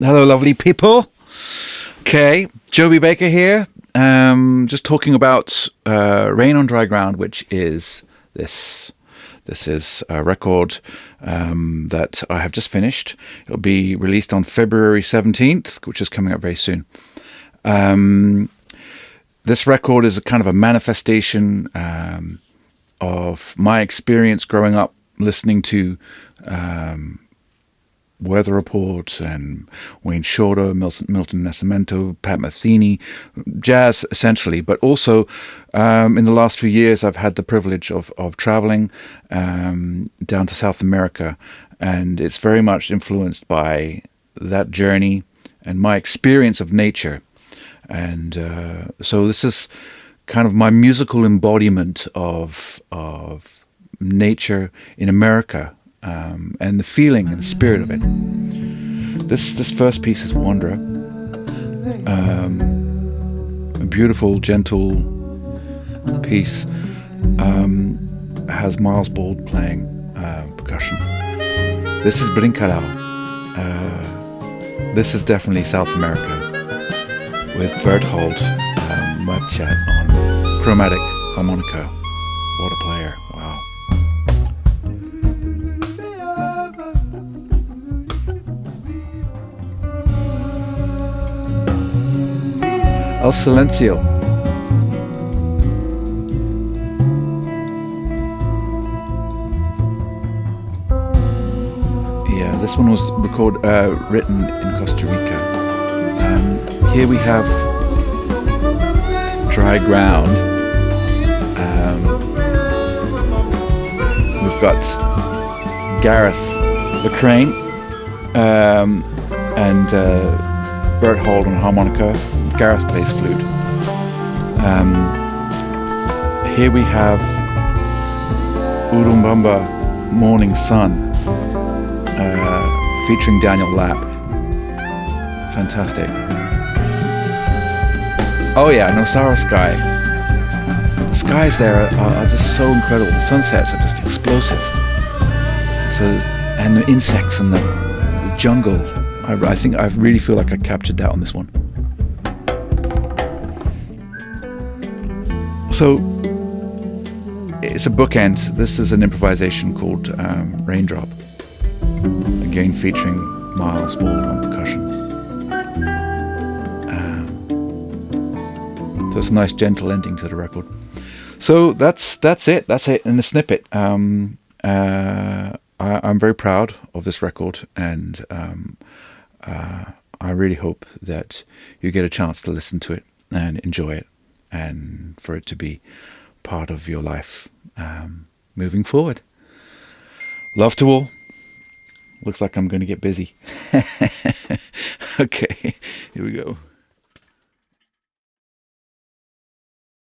Hello, lovely people. Okay, Joby Baker here. Just talking about Rain on Dry Ground, which is this. This is a record that I have just finished. It'll be released on February 17th, which is coming up very soon. This record is a kind of a manifestation of my experience growing up listening to Weather Report and Wayne Shorter, Milton Nascimento, Pat Matheny, jazz essentially. But also in the last few years, I've had the privilege of traveling down to South America, and it's very much influenced by that journey and my experience of nature. And so this is kind of my musical embodiment of nature in America. And the feeling and the spirit of it. This first piece is Wanderer, a beautiful, gentle piece. Has Miles Bald playing percussion. This is Brincalhao. This is definitely South America with Berthold Muchat on chromatic harmonica. What a player! Wow. El Silencio. Yeah, this one was written in Costa Rica. Here we have Dry Ground. We've got Gareth the Crane and Berthold on harmonica. Gareth plays flute. Here we have Urumbamba Morning Sun featuring Daniel Lapp. Fantastic. Oh yeah, Nosara Sky. The skies there are just so incredible. The sunsets are just explosive. So, and the insects and the jungle. I really feel like I captured that on this one. So it's a bookend. This is an improvisation called Raindrop, again featuring Miles Bald on percussion. So it's a nice gentle ending to the record. So that's it. That's it in the snippet. I'm very proud of this record, and I really hope that you get a chance to listen to it and enjoy it, and for it to be part of your life moving forward. Love to all. Looks like I'm going to get busy. Okay, here we go.